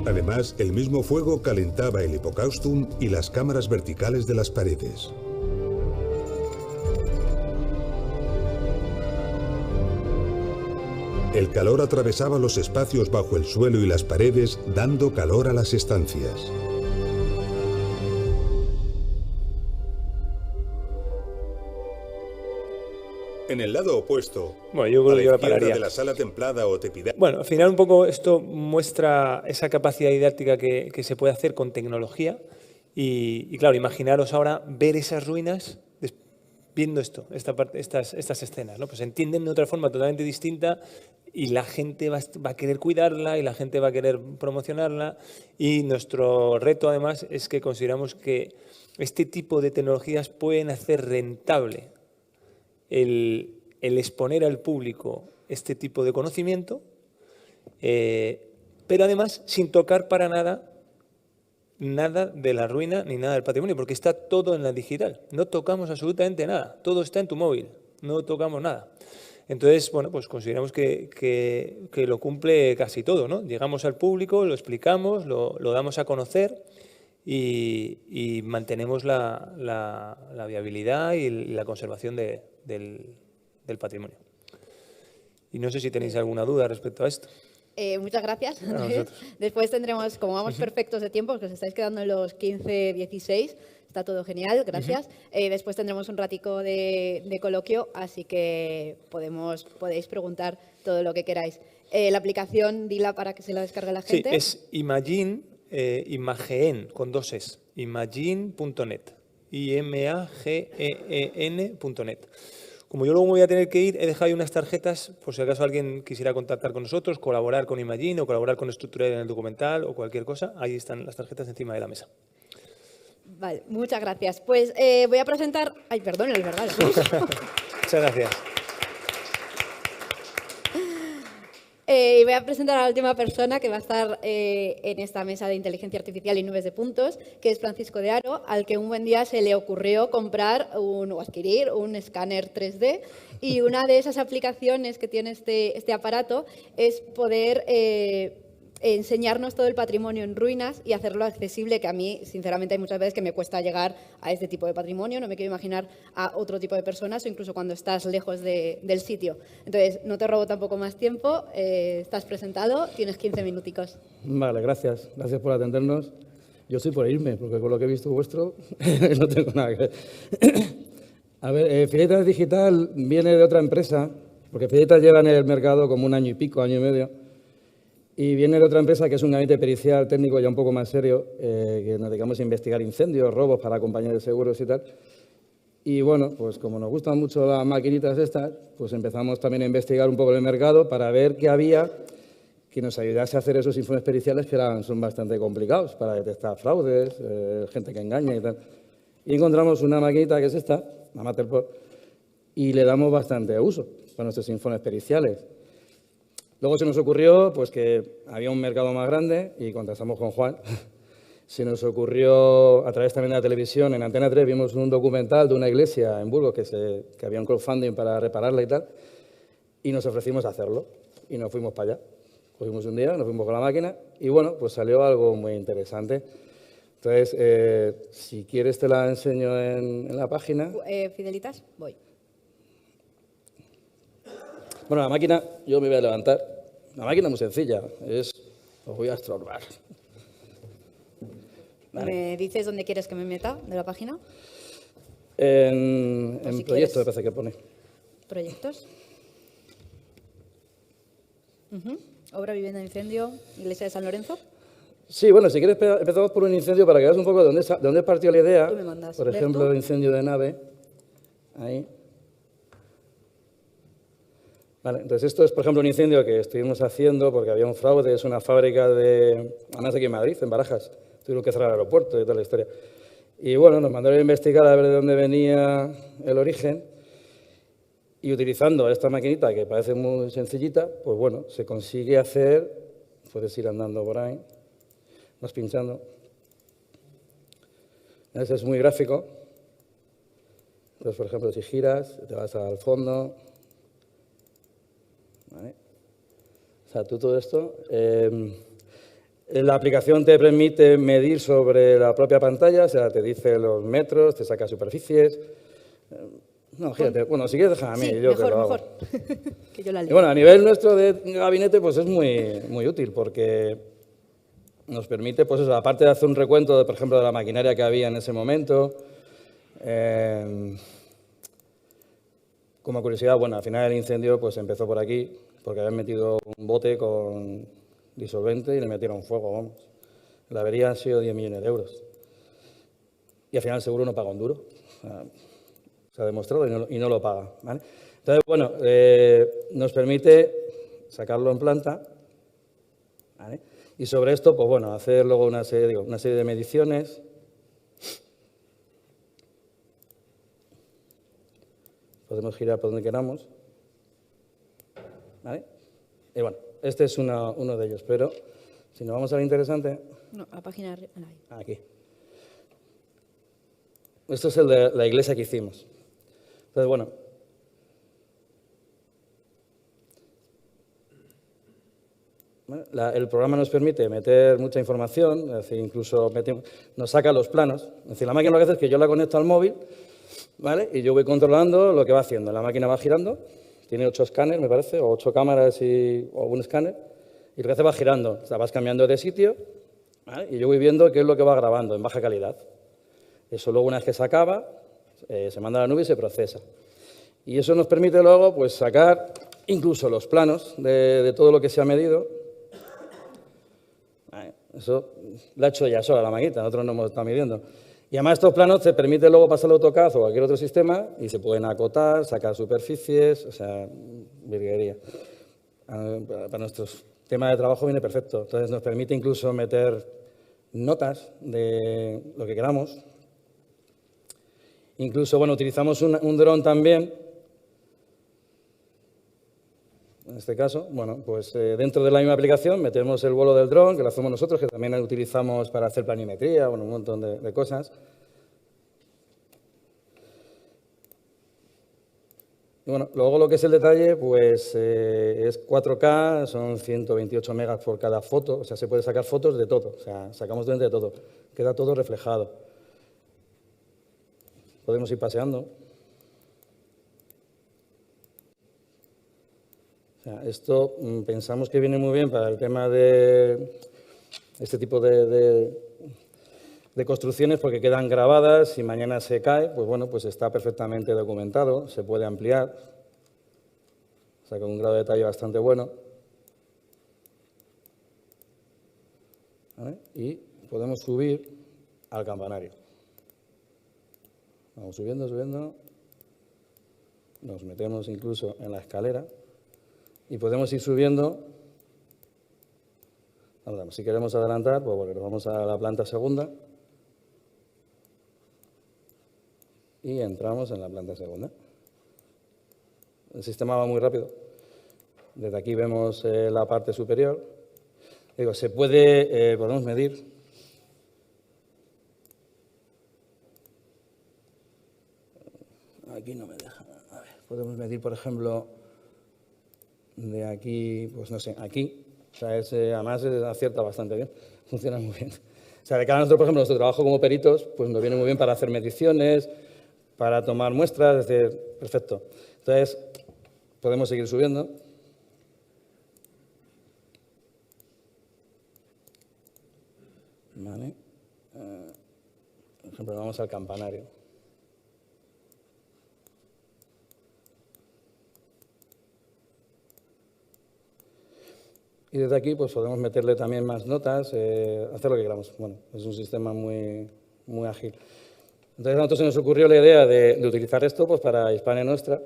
D: Además, el mismo fuego calentaba el hipocaustum y las cámaras verticales de las paredes. El calor atravesaba los espacios bajo el suelo y las paredes, dando calor a las estancias. En el lado opuesto,
C: Bueno, yo creo
D: a
C: que
D: la
C: yo la
D: izquierda
C: pararía.
D: de la sala templada o tepidarium,
C: Bueno, al final un poco esto muestra esa capacidad didáctica que se puede hacer con tecnología y claro, imaginaros ahora ver esas ruinas viendo estas escenas, ¿no? Pues se entienden de otra forma totalmente distinta y la gente va a querer cuidarla y la gente va a querer promocionarla y nuestro reto además es que consideramos que este tipo de tecnologías pueden hacer rentable el exponer al público este tipo de conocimiento, pero además sin tocar para nada de la ruina ni nada del patrimonio, porque está todo en la digital. No tocamos absolutamente nada, todo está en tu móvil, no tocamos nada. Entonces, bueno, pues consideramos que lo cumple casi todo, ¿no? Llegamos al público, lo explicamos, lo damos a conocer y mantenemos la viabilidad y la conservación del patrimonio. Y no sé si tenéis alguna duda respecto a esto.
A: Muchas gracias,
C: A
A: Andrés.
C: vosotros.
A: Después tendremos, como vamos perfectos de tiempo, que os estáis quedando en los 15, 16, está todo genial, gracias. Después tendremos un ratico de coloquio, así que podéis preguntar todo lo que queráis. La aplicación, dila para que se la descargue la
C: Sí,
A: gente.
C: es Imagine, Imageen, con 2 es, imagine.net, imageen.net. Como yo luego me voy a tener que ir, he dejado ahí unas tarjetas por si acaso alguien quisiera contactar con nosotros, colaborar con Imagine o colaborar con Estructura en el documental o cualquier cosa. Ahí están las tarjetas encima de la mesa.
A: Vale, muchas gracias. Pues voy a presentar... Ay, perdón, es verdad.
C: Muchas gracias.
A: Y voy a presentar a la última persona que va a estar en esta mesa de inteligencia artificial y nubes de puntos, que es Francisco de Aro, al que un buen día se le ocurrió comprar o adquirir un escáner 3D. Y una de esas aplicaciones que tiene este aparato es poder enseñarnos todo el patrimonio en ruinas y hacerlo accesible, que a mí, sinceramente, hay muchas veces que me cuesta llegar a este tipo de patrimonio, no me quiero imaginar a otro tipo de personas o incluso cuando estás lejos del sitio. Entonces, no te robo tampoco más tiempo, estás presentado, tienes 15 minuticos.
E: Vale, gracias. Gracias por atendernos. Yo estoy por irme, porque con lo que he visto vuestro no tengo nada que ver. A ver, Fidelitas Digital viene de otra empresa, porque Fidelitas lleva en el mercado como 1 año y pico, 1 año y medio. Y viene de otra empresa que es un gabinete pericial técnico ya un poco más serio, que nos dedicamos a investigar incendios, robos para compañías de seguros y tal. Y bueno, pues como nos gustan mucho las maquinitas estas, pues empezamos también a investigar un poco en el mercado para ver qué había que nos ayudase a hacer esos informes periciales que son bastante complicados para detectar fraudes, gente que engaña y tal. Y encontramos una maquinita que es esta, la Matterport, y le damos bastante uso para nuestros informes periciales. Luego se nos ocurrió pues, que había un mercado más grande y contactamos con Juan. Se nos ocurrió, a través también de la televisión, en Antena 3, vimos un documental de una iglesia en Burgos que había un crowdfunding para repararla y tal, y nos ofrecimos a hacerlo. Y nos fuimos para allá. Cogimos un día, nos fuimos con la máquina y, bueno, pues salió algo muy interesante. Entonces, si quieres te la enseño en la página.
A: Fidelitas, voy.
E: Bueno, la máquina, yo me voy a levantar. La máquina es muy sencilla, os voy a estorbar. Vale.
A: ¿Me dices dónde quieres que me meta de la página?
E: En
A: si
E: proyectos, me
A: quieres.
E: parece que pone.
A: Proyectos. Obra, vivienda, incendio, Iglesia de San Lorenzo.
E: Sí, bueno, si quieres empezamos por un incendio para que veas un poco de dónde partió la idea.
A: Tú me mandas.
E: Por ejemplo, el incendio de nave. Ahí. Vale, entonces esto es, por ejemplo, un incendio que estuvimos haciendo porque había un fraude, es una fábrica además aquí en Madrid, en Barajas. Tuvieron que cerrar el aeropuerto y toda la historia. Y bueno, nos mandaron a investigar a ver de dónde venía el origen. Y utilizando esta maquinita, que parece muy sencillita, pues bueno, se consigue hacer, puedes ir andando por ahí, vas pinchando. Ese es muy gráfico. Entonces, por ejemplo, si giras, te vas al fondo. ¿Vale? O sea, tú todo esto... la aplicación te permite medir sobre la propia pantalla, o sea, te dice los metros, te saca superficies. No, fíjate, bueno, si quieres déjame a mí,
A: Sí,
E: yo
A: mejor,
E: te lo hago.
A: mejor. Que yo la
E: Y
A: leo.
E: bueno, a nivel nuestro de gabinete, pues es muy útil porque nos permite, pues eso, aparte de hacer un recuento, por ejemplo, de la maquinaria que había en ese momento. Como curiosidad, bueno, al final el incendio pues empezó por aquí, porque habían metido un bote con disolvente y le metieron fuego, vamos. La avería han sido 10 millones de euros. Y al final el seguro no paga un duro. O sea, se ha demostrado y no lo paga, ¿vale? Entonces, bueno, nos permite sacarlo en planta, ¿vale? Y sobre esto, pues bueno, hacer luego una serie de mediciones. Podemos girar por donde queramos, ¿vale? Y bueno, este es uno de ellos, pero si nos vamos a lo interesante...
A: No, a la página...
E: Aquí. Esto es el de la iglesia que hicimos. Entonces, bueno. El programa nos permite meter mucha información, es decir, incluso nos saca los planos. Es decir, la máquina lo que hace es que yo la conecto al móvil, ¿vale? Y yo voy controlando lo que va haciendo. La máquina va girando, tiene 8 escáneres, me parece, o 8 cámaras o un escáner, y lo que hace va girando. O sea, vas cambiando de sitio, ¿vale? Y yo voy viendo qué es lo que va grabando en baja calidad. Eso luego, una vez que se acaba, se manda a la nube y se procesa. Y eso nos permite luego pues, sacar incluso los planos de todo lo que se ha medido. Eso lo ha hecho ya sola la maquinita, nosotros no hemos estado midiendo. Y además estos planos te permiten luego pasarlo a AutoCAD o cualquier otro sistema y se pueden acotar, sacar superficies, o sea, virguería. Para nuestros temas de trabajo viene perfecto. Entonces nos permite incluso meter notas de lo que queramos. Incluso, bueno, utilizamos un dron también. En este caso, bueno, pues dentro de la misma aplicación metemos el vuelo del dron, que lo hacemos nosotros, que también lo utilizamos para hacer planimetría, bueno, un montón de cosas. Y bueno, luego lo que es el detalle, pues es 4K, son 128 megas por cada foto, o sea, se puede sacar fotos de todo, o sea, sacamos de todo, queda todo reflejado. Podemos ir paseando. O sea, esto pensamos que viene muy bien para el tema de este tipo de construcciones porque quedan grabadas, si mañana se cae, pues bueno, pues está perfectamente documentado, se puede ampliar, o sea, con un grado de detalle bastante bueno. ¿Vale? Y podemos subir al campanario. Vamos subiendo, subiendo, nos metemos incluso en la escalera y podemos ir subiendo. Si queremos adelantar, pues bueno, nos vamos a la planta segunda y entramos en la planta segunda. El sistema va muy rápido. Desde aquí vemos la parte superior. Digo, se puede, podemos medir. Aquí no me deja. A ver, podemos medir, por ejemplo, de aquí, pues no sé, aquí. O sea, además acierta bastante bien, funciona muy bien. O sea, de cara a nosotros, por ejemplo, nuestro trabajo como peritos, pues nos viene muy bien para hacer mediciones, para tomar muestras, es decir, perfecto. Entonces, podemos seguir subiendo. Vale. Por ejemplo, vamos al campanario. Y desde aquí pues podemos meterle también más notas, hacer lo que queramos. Bueno, es un sistema muy, muy ágil. Entonces a nosotros se nos ocurrió la idea de utilizar esto pues, para Hispania Nostra,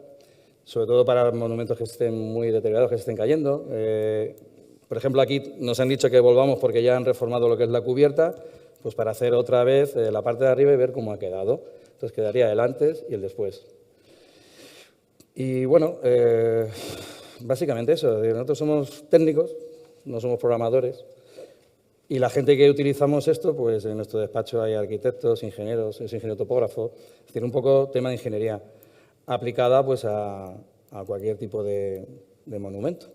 E: sobre todo para monumentos que estén muy deteriorados, que se estén cayendo. Por ejemplo, aquí nos han dicho que volvamos porque ya han reformado lo que es la cubierta, pues para hacer otra vez la parte de arriba y ver cómo ha quedado. Entonces quedaría el antes y el después. Y bueno, básicamente eso. Nosotros somos técnicos, no somos programadores. Y la gente que utilizamos esto, pues en nuestro despacho hay arquitectos, ingenieros, es ingeniero topógrafo, es decir, un poco tema de ingeniería aplicada pues a cualquier tipo de monumento.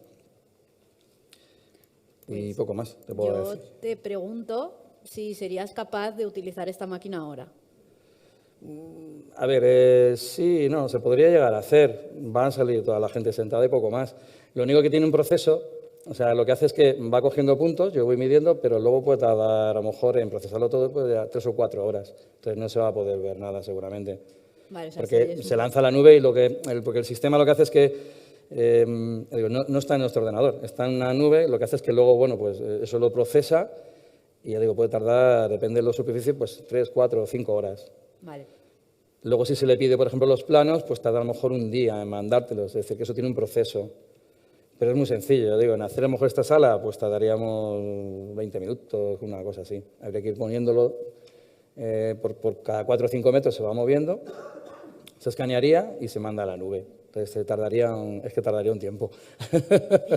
E: Y poco más te puedo decir.
A: Yo te pregunto si serías capaz de utilizar esta máquina ahora.
E: A ver, sí, no, se podría llegar a hacer. Van a salir toda la gente sentada y poco más. Lo único que tiene un proceso, o sea, lo que hace es que va cogiendo puntos, yo voy midiendo, pero luego puede tardar, a lo mejor, en procesarlo todo, pues, 3 o 4 horas. Entonces no se va a poder ver nada, seguramente.
A: Vale, o sea,
E: Porque se lanza a la nube y porque el sistema lo que hace es que no está en nuestro ordenador, está en una nube, lo que hace es que luego, bueno, pues eso lo procesa y ya digo, puede tardar, depende de la superficie, pues 3, 4 o 5 horas.
A: Vale.
E: Luego, si se le pide, por ejemplo, los planos, pues tarda a lo mejor un día en mandártelos, es decir, que eso tiene un proceso. Pero es muy sencillo, yo digo, en hacer a lo mejor esta sala, pues tardaríamos 20 minutos, una cosa así. Habría que ir poniéndolo por cada 4 o 5 metros, se va moviendo, se escanearía y se manda a la nube. Entonces tardaría un tiempo.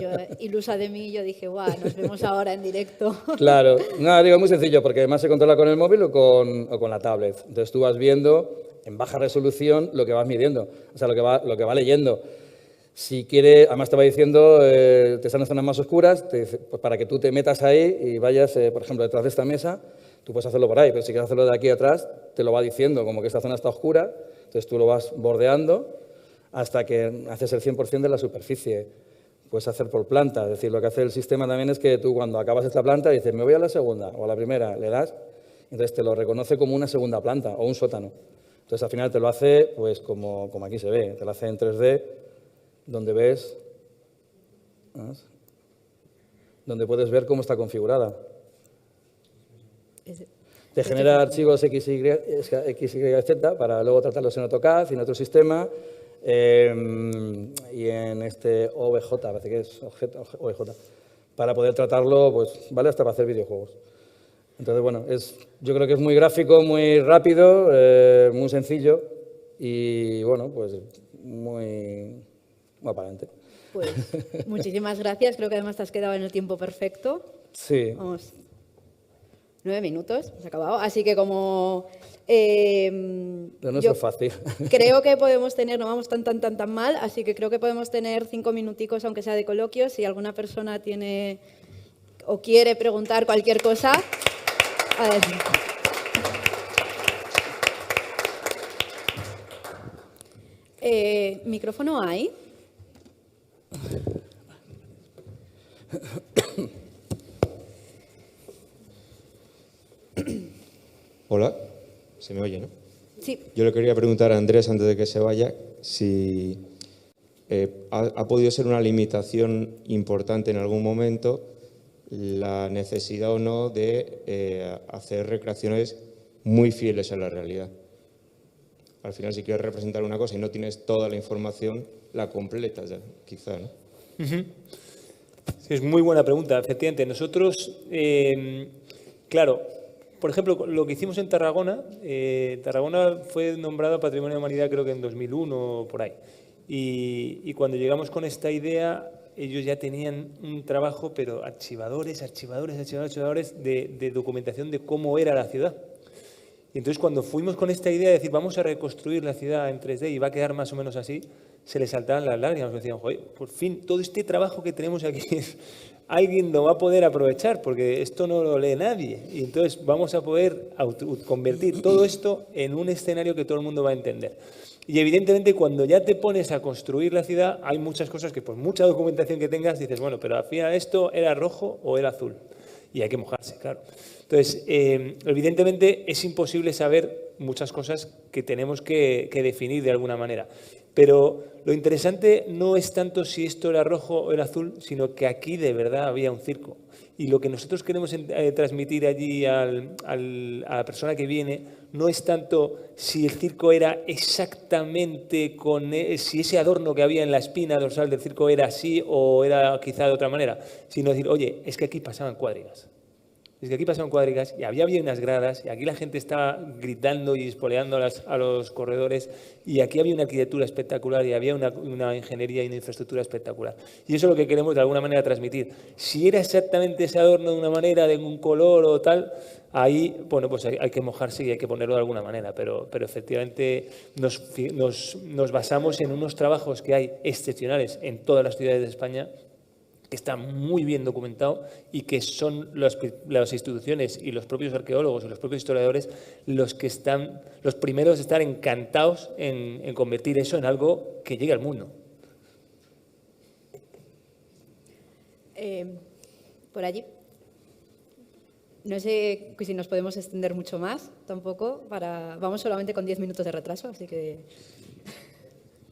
A: Yo, ilusa de mí, yo dije, guau, nos vemos ahora en directo.
E: Claro, no, digo, muy sencillo, porque además se controla con el móvil o con la tablet. Entonces tú vas viendo en baja resolución lo que vas midiendo, o sea, lo que va leyendo. Si quiere, además te va diciendo, te están en zonas más oscuras, te dice, pues para que tú te metas ahí y vayas, por ejemplo, detrás de esta mesa, tú puedes hacerlo por ahí, pero si quieres hacerlo de aquí atrás, te lo va diciendo, como que esta zona está oscura, entonces tú lo vas bordeando hasta que haces el 100% de la superficie. Puedes hacer por planta, es decir, lo que hace el sistema también es que tú cuando acabas esta planta dices, me voy a la segunda o a la primera, le das, entonces te lo reconoce como una segunda planta o un sótano. Entonces al final te lo hace, pues como aquí se ve, te lo hace en 3D, donde ves, donde puedes ver cómo está configurada. Te genera archivos X, Y, Z para luego tratarlos en AutoCAD y en otro sistema. Y en este OBJ, parece que es OBJ, para poder tratarlo, pues vale hasta para hacer videojuegos. Entonces, bueno, yo creo que es muy gráfico, muy rápido, muy sencillo y, bueno, pues muy aparente.
A: Pues muchísimas gracias, creo que además te has quedado en el tiempo perfecto.
E: Sí.
A: Vamos. 9 minutos, se ha acabado. Así que como...
E: Pero no es fácil.
A: Creo que podemos tener, no vamos tan mal, así que creo que podemos tener 5 minuticos, aunque sea de coloquio. Si alguna persona tiene o quiere preguntar cualquier cosa... A ver. ¿Micrófono hay?
F: Hola, se me oye, ¿no?
A: Sí.
F: Yo le quería preguntar a Andrés, antes de que se vaya, si ha podido ser una limitación importante en algún momento la necesidad o no de hacer recreaciones muy fieles a la realidad. Al final, si quieres representar una cosa y no tienes toda la información, la completas ya, quizá, ¿no?
C: Sí, es muy buena pregunta, efectivamente. Nosotros, claro, por ejemplo, lo que hicimos en Tarragona, Tarragona fue nombrado Patrimonio de la Humanidad creo que en 2001 o por ahí. Y cuando llegamos con esta idea, ellos ya tenían un trabajo, pero archivadores de documentación de cómo era la ciudad. Y entonces cuando fuimos con esta idea de decir vamos a reconstruir la ciudad en 3D y va a quedar más o menos así, se les saltaban las lágrimas, decían, joder, por fin todo este trabajo que tenemos aquí alguien lo va a poder aprovechar porque esto no lo lee nadie. Y entonces vamos a poder convertir todo esto en un escenario que todo el mundo va a entender. Y evidentemente cuando ya te pones a construir la ciudad hay muchas cosas que por mucha documentación que tengas dices, bueno, pero al final esto era rojo o era azul. Y hay que mojarse, claro. Entonces, evidentemente es imposible saber muchas cosas que tenemos que definir de alguna manera. Pero lo interesante no es tanto si esto era rojo o era azul, sino que aquí de verdad había un circo. Y lo que nosotros queremos transmitir allí a la persona que viene no es tanto si el circo era exactamente si ese adorno que había en la espina dorsal del circo era así o era quizá de otra manera, sino decir, oye, es que aquí pasaban cuadrigas. Es que aquí pasaban cuadrigas y había unas gradas y aquí la gente estaba gritando y espoleando a los corredores y aquí había una arquitectura espectacular y había una ingeniería y una infraestructura espectacular. Y eso es lo que queremos de alguna manera transmitir. Si era exactamente ese adorno de una manera, de un color o tal, ahí, bueno, pues hay que mojarse y hay que ponerlo de alguna manera, pero efectivamente nos basamos en unos trabajos que hay excepcionales en todas las ciudades de España, que está muy bien documentado y que son las instituciones y los propios arqueólogos y los propios historiadores los que están los primeros a estar encantados en convertir eso en algo que llegue al mundo.
A: Por allí. No sé si nos podemos extender mucho más, tampoco. Vamos solamente con 10 minutos de retraso, así que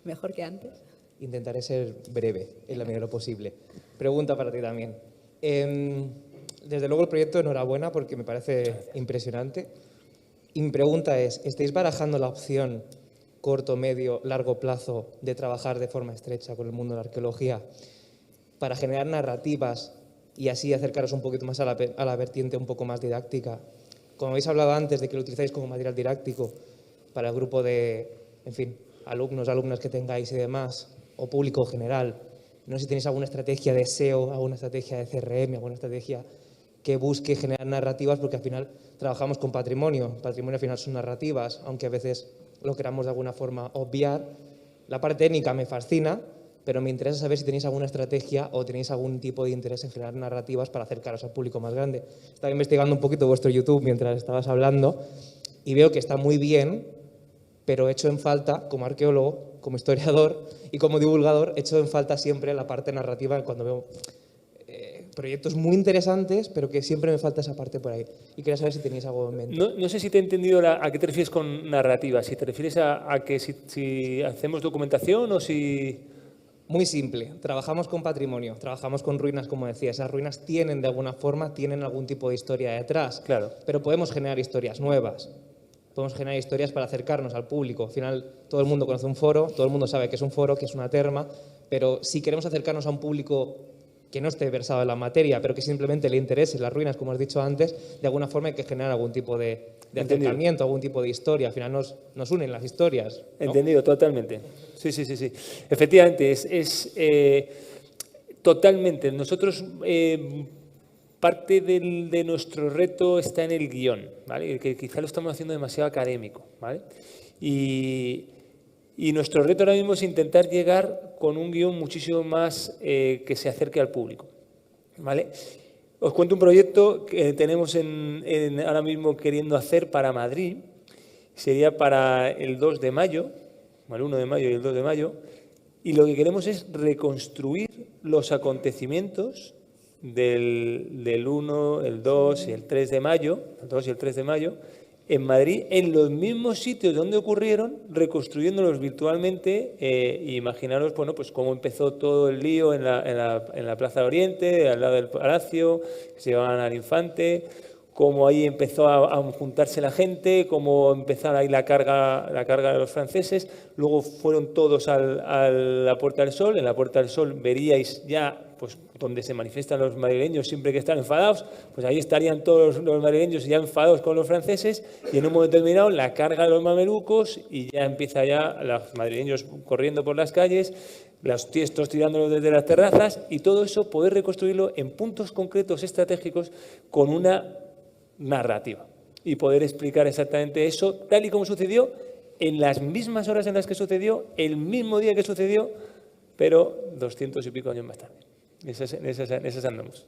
A: mejor que antes.
G: Intentaré ser breve en la medida de lo posible. Pregunta para ti también. Desde luego el proyecto, enhorabuena, porque me parece impresionante. Y mi pregunta es, ¿estáis barajando la opción corto, medio, largo plazo de trabajar de forma estrecha con el mundo de la arqueología para generar narrativas y así acercaros un poquito más a la vertiente un poco más didáctica? Como habéis hablado antes de que lo utilizáis como material didáctico para el grupo de, en fin, alumnos, alumnas que tengáis y demás, o público general. No sé si tenéis alguna estrategia de SEO, alguna estrategia de CRM, alguna estrategia que busque generar narrativas, porque al final trabajamos con patrimonio. Patrimonio al final son narrativas, aunque a veces lo queramos de alguna forma obviar. La parte técnica me fascina, pero me interesa saber si tenéis alguna estrategia o tenéis algún tipo de interés en generar narrativas para acercaros al público más grande. Estaba investigando un poquito vuestro YouTube mientras estabas hablando y veo que está muy bien, pero echo en falta, como arqueólogo, como historiador y como divulgador, echo en falta siempre la parte narrativa cuando veo proyectos muy interesantes, pero que siempre me falta esa parte por ahí. Y quería saber si tenéis algo en mente.
C: No sé si te he entendido a qué te refieres con narrativa, si te refieres a que si hacemos documentación o si...
G: Muy simple, trabajamos con patrimonio, trabajamos con ruinas, como decía, esas ruinas tienen de alguna forma, tienen algún tipo de historia detrás,
C: claro,
G: pero podemos generar historias nuevas. Podemos generar historias para acercarnos al público. Al final, todo el mundo conoce un foro, todo el mundo sabe que es un foro, que es una terma, pero si queremos acercarnos a un público que no esté versado en la materia, pero que simplemente le interese las ruinas, como has dicho antes, de alguna forma hay que generar algún tipo de acercamiento, algún tipo de historia. Al final nos unen las historias, ¿no?
C: Entendido, totalmente. Sí. Efectivamente, totalmente. Nosotros parte de nuestro reto está en el guión, ¿vale? Que quizá lo estamos haciendo demasiado académico, ¿vale? Y nuestro reto ahora mismo es intentar llegar con un guión muchísimo más que se acerque al público, ¿vale? Os cuento un proyecto que tenemos ahora mismo queriendo hacer para Madrid. Sería para el 2 de mayo, el 1 de mayo y el 2 de mayo. Y lo que queremos es reconstruir los acontecimientos del 1, el 2 y el 3 de mayo, el 2 y el 3 de mayo, en Madrid, en los mismos sitios donde ocurrieron, reconstruyéndolos virtualmente. Imaginaros, bueno, pues cómo empezó todo el lío en la Plaza de Oriente, al lado del Palacio, que se llevaban al Infante, cómo ahí empezó a juntarse la gente, cómo empezó ahí la carga de los franceses. Luego fueron todos a la Puerta del Sol. En la Puerta del Sol veríais ya pues donde se manifiestan los madrileños siempre que están enfadados, pues ahí estarían todos los madrileños ya enfadados con los franceses, y en un momento determinado la carga de los mamelucos y ya empieza ya los madrileños corriendo por las calles, los tiestos tirándolos desde las terrazas, y todo eso poder reconstruirlo en puntos concretos estratégicos con una narrativa y poder explicar exactamente eso tal y como sucedió en las mismas horas en las que sucedió, el mismo día que sucedió, pero 200 y pico años más tarde. En esas andamos.